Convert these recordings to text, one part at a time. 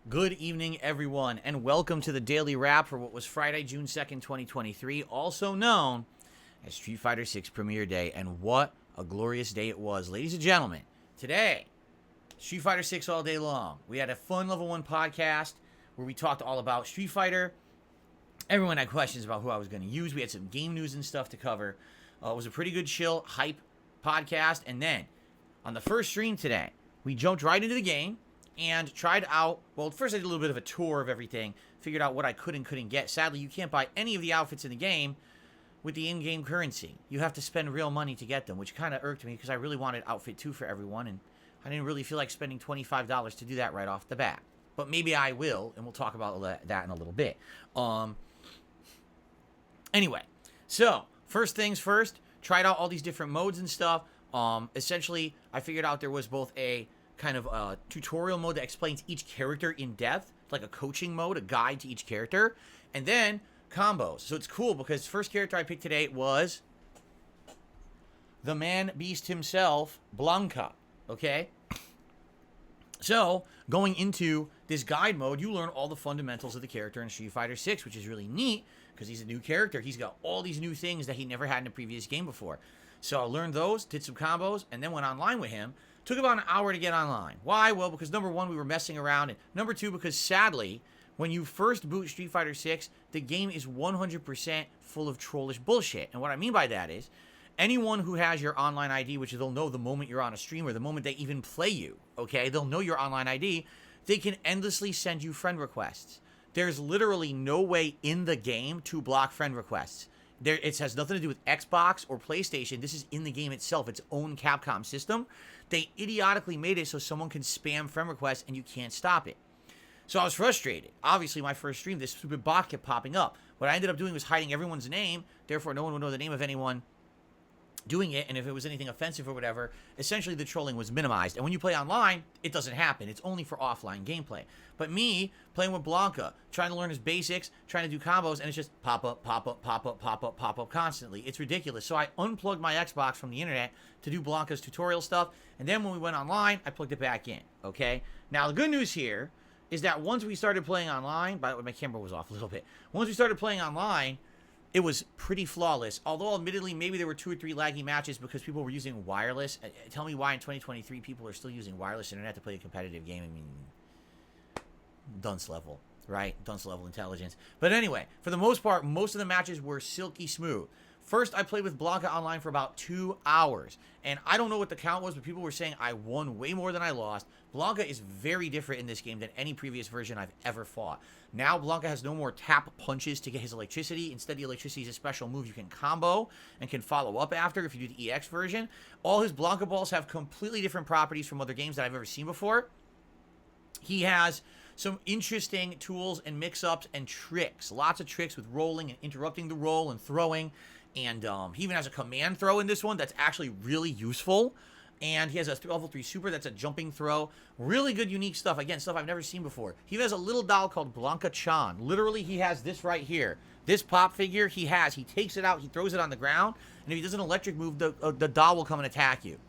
Good evening, everyone, and welcome to the Daily Wrap for what was Friday, June 2nd, 2023, also known as Street Fighter 6 Premiere Day. And what a glorious day it was. Ladies and gentlemen, today, Street Fighter 6 all day long. We had a fun Level 1 podcast where we talked all about Street Fighter. Everyone had questions about who I was going to use. We had some game news and stuff to cover. It was a pretty good, chill, hype podcast. And then, on the first stream today, we jumped right into the game and tried out, well, first I did a little bit of a tour of everything, figured out what I could and couldn't get. Sadly, you can't buy any of the outfits in the game with the in-game currency. You have to spend real money to get them, which kind of irked me because I really wanted Outfit 2 for everyone, and I didn't really feel like spending $25 to do that right off the bat. But maybe I will, and we'll talk about that in a little bit. Anyway, so, first things first, tried out all these different modes and stuff. Essentially, I figured out there was both a kind of a tutorial mode that explains each character in depth, like a coaching mode, a guide to each character, and then combos. So it's cool because first character I picked today was the man beast himself, Blanca, okay? So, going into this guide mode, you learn all the fundamentals of the character in Street Fighter 6, which is really neat because he's a new character. He's got all these new things that he never had in a previous game before. So I learned those, did some combos, and then went online with him. Took about an hour to get online. Why? Well, because number one, we were messing around, and number two, because sadly, when you first boot Street Fighter 6, the game is 100% full of trollish bullshit. And what I mean by that is, anyone who has your online ID, which they'll know the moment you're on a stream or the moment they even play you, okay? They'll know your online ID. They can endlessly send you friend requests. There's literally no way in the game to block friend requests. It has nothing to do with Xbox or PlayStation. This is in the game itself, its own Capcom system. They idiotically made it so someone can spam friend requests and you can't stop it. So I was frustrated. Obviously, my first stream, this stupid bot kept popping up. What I ended up doing was hiding everyone's name. Therefore, no one would know the name of anyone doing it, and if it was anything offensive or whatever, essentially the trolling was minimized. And when you play online, it doesn't happen. It's only for offline gameplay. But me, playing with Blanca, trying to learn his basics, trying to do combos, and it's just pop up, pop up, pop up, pop up, pop up constantly. It's ridiculous. So I unplugged my Xbox from the internet to do Blanca's tutorial stuff, and then when we went online, I plugged it back in, okay? Now, the good news here is that once we started playing online, by the way, my camera was off a little bit. Once we started playing online, it was pretty flawless, although admittedly maybe there were 2 or 3 laggy matches because people were using wireless. Tell me why in 2023 people are still using wireless internet to play a competitive game. I mean, dunce level, right? Dunce level intelligence. But anyway, for the most part, most of the matches were silky smooth. First, I played with Blanca online for about 2 hours, and I don't know what the count was, but people were saying I won way more than I lost. Blanca is very different in this game than any previous version I've ever fought. Now, Blanca has no more tap punches to get his electricity. Instead, the electricity is a special move you can combo and can follow up after if you do the EX version. All his Blanca balls have completely different properties from other games that I've ever seen before. He has some interesting tools and mix-ups and tricks. Lots of tricks with rolling and interrupting the roll and throwing. And he even has a command throw in this one that's actually really useful. And he has a level 3 super that's a jumping throw. Really good, unique stuff. Again, stuff I've never seen before. He has a little doll called Blanca Chan. Literally, he has this right here. This pop figure he has. He takes it out, he throws it on the ground, and if he does an electric move, the doll will come and attack you.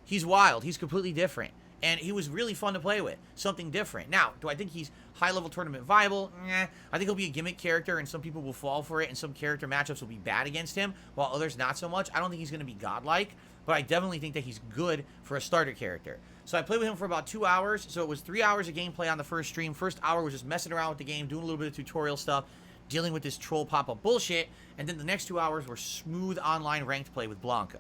He's wild. He's completely different. And he was really fun to play with. Something different. Now, do I think he's high-level tournament viable? I think he'll be a gimmick character, and some people will fall for it, and some character matchups will be bad against him, while others not so much. I don't think he's going to be godlike, but I definitely think that he's good for a starter character. So I played with him for about 2 hours, so it was 3 hours of gameplay on the first stream. First hour was just messing around with the game, doing a little bit of tutorial stuff, dealing with this troll pop-up bullshit, and then the next 2 hours were smooth online ranked play with Blanca,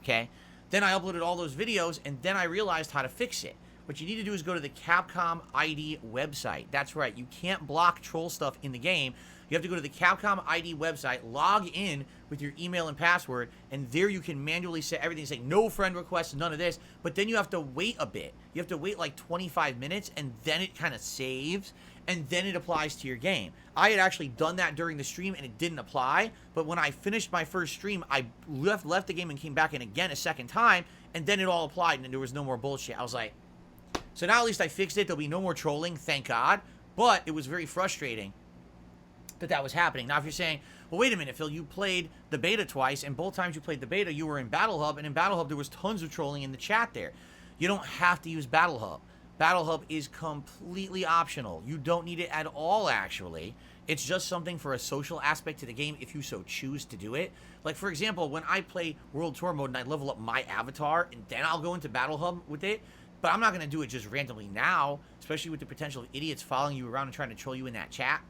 okay? Then I uploaded all those videos, and then I realized how to fix it. What you need to do is go to the Capcom ID website. That's right, you can't block troll stuff in the game. You have to go to the Capcom ID website, log in with your email and password, and there you can manually set everything, say no friend requests, none of this, but then you have to wait a bit. You have to wait like 25 minutes, and then it kind of saves, and then it applies to your game. I had actually done that during the stream, and it didn't apply, but when I finished my first stream, I left the game and came back in again a second time, and then it all applied, and there was no more bullshit. I was like, so now at least I fixed it. There'll be no more trolling, thank God, but it was very frustrating that was happening. Now, if you're saying, well, wait a minute, Phil, you played the beta twice, and both times you played the beta, you were in Battle Hub, and in Battle Hub, there was tons of trolling in the chat there. You don't have to use Battle Hub. Battle Hub is completely optional. You don't need it at all, actually. It's just something for a social aspect to the game if you so choose to do it. Like, for example, when I play World Tour mode and I level up my avatar, and then I'll go into Battle Hub with it, but I'm not going to do it just randomly now, especially with the potential of idiots following you around and trying to troll you in that chat.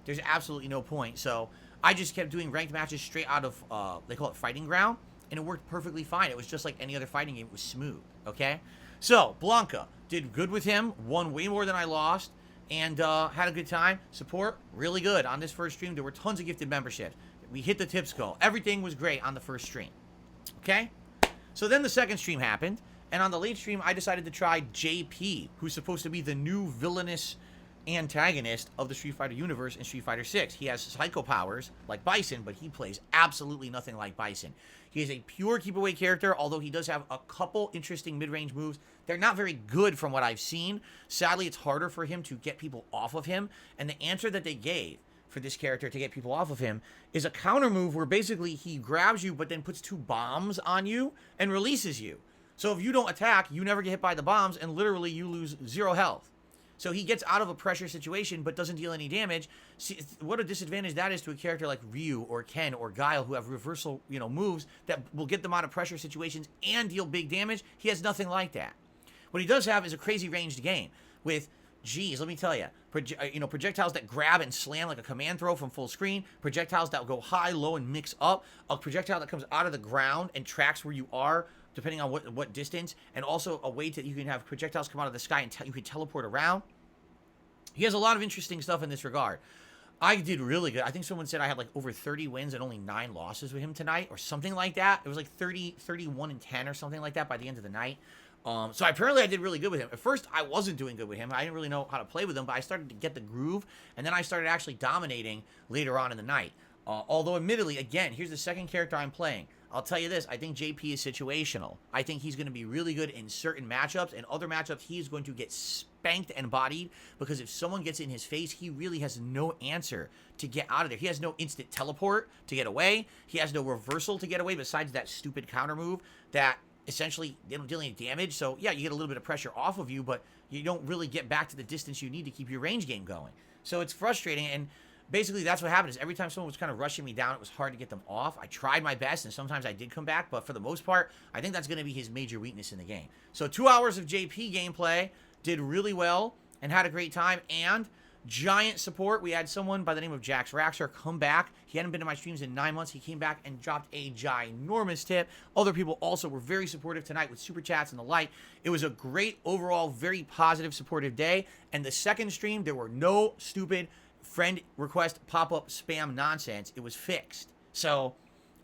There's absolutely no point. So I just kept doing ranked matches straight out of, they call it Fighting Ground, and it worked perfectly fine. It was just like any other fighting game. It was smooth, okay? So, Blanca, did good with him, won way more than I lost, and had a good time. Support, really good. On this first stream, there were tons of gifted memberships. We hit the tips goal. Everything was great on the first stream, okay? So then the second stream happened, and on the late stream, I decided to try JP, who's supposed to be the new villainous antagonist of the Street Fighter universe in Street Fighter 6. He has psycho powers like Bison, but he plays absolutely nothing like Bison. He is a pure keep away character, although he does have a couple interesting mid-range moves. They're not very good from what I've seen. Sadly, it's harder for him to get people off of him, and the answer that they gave for this character to get people off of him is a counter move where basically he grabs you but then puts 2 bombs on you and releases you. So if you don't attack, you never get hit by the bombs, and literally you lose 0 health. So he gets out of a pressure situation but doesn't deal any damage. See, what a disadvantage that is to a character like Ryu or Ken or Guile, who have reversal, moves that will get them out of pressure situations and deal big damage. He has nothing like that. What he does have is a crazy ranged game with, geez, let me tell you, projectiles that grab and slam like a command throw from full screen, projectiles that will go high, low, and mix up, a projectile that comes out of the ground and tracks where you are, depending on what distance, and also a way that you can have projectiles come out of the sky and you can teleport around. He has a lot of interesting stuff in this regard. I did really good. I think someone said I had like over 30 wins and only 9 losses with him tonight or something like that. It was like 31 and 10 or something like that by the end of the night. So apparently I did really good with him. At first, I wasn't doing good with him. I didn't really know how to play with him, but I started to get the groove, and then I started actually dominating later on in the night. Although, admittedly, again, here's the second character I'm playing. I'll tell you this, I think JP is situational. I think he's going to be really good in certain matchups, and other matchups he's going to get spanked and bodied, because if someone gets in his face, he really has no answer to get out of there. He has no instant teleport to get away. He has no reversal to get away besides that stupid counter move that essentially they don't deal any damage. So, yeah, you get a little bit of pressure off of you, but you don't really get back to the distance you need to keep your range game going. So it's frustrating, and basically, that's what happened. Is every time someone was kind of rushing me down, it was hard to get them off. I tried my best, and sometimes I did come back, but for the most part, I think that's going to be his major weakness in the game. So 2 hours of JP gameplay, did really well, and had a great time, and giant support. We had someone by the name of Jax Raxer come back. He hadn't been to my streams in 9 months. He came back and dropped a ginormous tip. Other people also were very supportive tonight with super chats and the like. It was a great overall, very positive, supportive day, and the second stream, there were no stupid friend request pop-up spam nonsense. It was fixed. So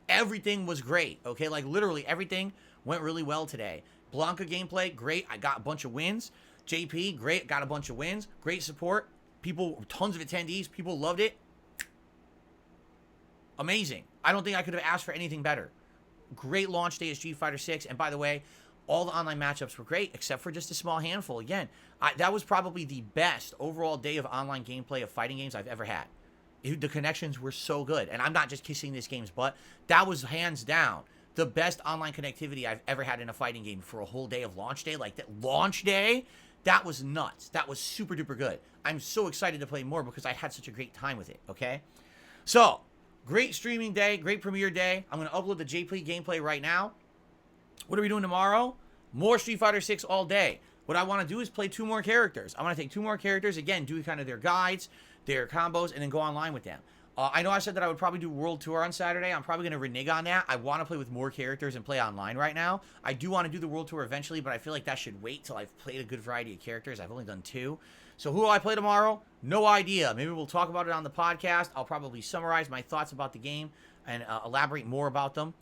everything was great, okay? Like literally everything went really well today. Blanca gameplay, great. I got a bunch of wins. JP, great. Got a bunch of wins. Great support. People, tons of attendees. People loved it. Amazing. I don't think I could have asked for anything better. Great launch day of Street Fighter 6. And by the way, all the online matchups were great, except for just a small handful. Again, that was probably the best overall day of online gameplay of fighting games I've ever had. The connections were so good. And I'm not just kissing this game's butt. That was hands down the best online connectivity I've ever had in a fighting game for a whole day of launch day. Like that launch day, that was nuts. That was super duper good. I'm so excited to play more because I had such a great time with it, okay? So, great streaming day, great premiere day. I'm going to upload the JP gameplay right now. What are we doing tomorrow? More Street Fighter 6 all day. What I want to do is play 2 more characters. I want to take 2 more characters, again, do kind of their guides, their combos, and then go online with them. I know I said that I would probably do World Tour on Saturday. I'm probably going to renege on that. I want to play with more characters and play online right now. I do want to do the World Tour eventually, but I feel like that should wait till I've played a good variety of characters. I've only done 2. So who will I play tomorrow? No idea. Maybe we'll talk about it on the podcast. I'll probably summarize my thoughts about the game and elaborate more about them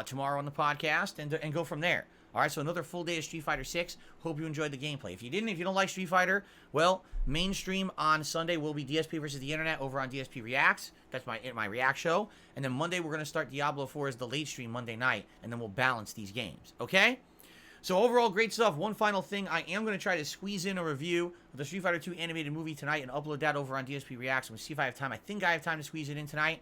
tomorrow on the podcast and go from there. All right, so another full day of Street Fighter 6. Hope you enjoyed the gameplay. If you don't like Street Fighter, well, mainstream on Sunday will be DSP versus the Internet over on DSP Reacts. That's my React show. And then Monday, we're going to start Diablo 4 as the late stream Monday night, and then we'll balance these games, okay? So overall, great stuff. One final thing, I am going to try to squeeze in a review of the Street Fighter 2 animated movie tonight and upload that over on DSP Reacts. We'll see if I have time. I think I have time to squeeze it in tonight.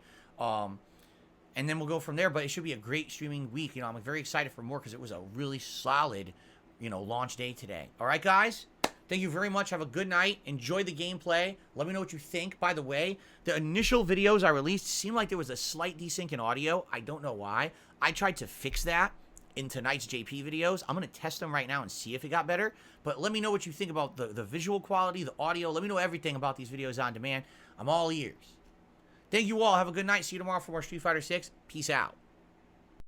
And then we'll go from there, but it should be a great streaming week. I'm very excited for more because it was a really solid, launch day today. All right, guys? Thank you very much. Have a good night. Enjoy the gameplay. Let me know what you think. By the way, the initial videos I released seemed like there was a slight desync in audio. I don't know why. I tried to fix that in tonight's JP videos. I'm going to test them right now and see if it got better. But let me know what you think about the visual quality, the audio. Let me know everything about these videos on demand. I'm all ears. Thank you all. Have a good night. See you tomorrow for more Street Fighter 6. Peace out.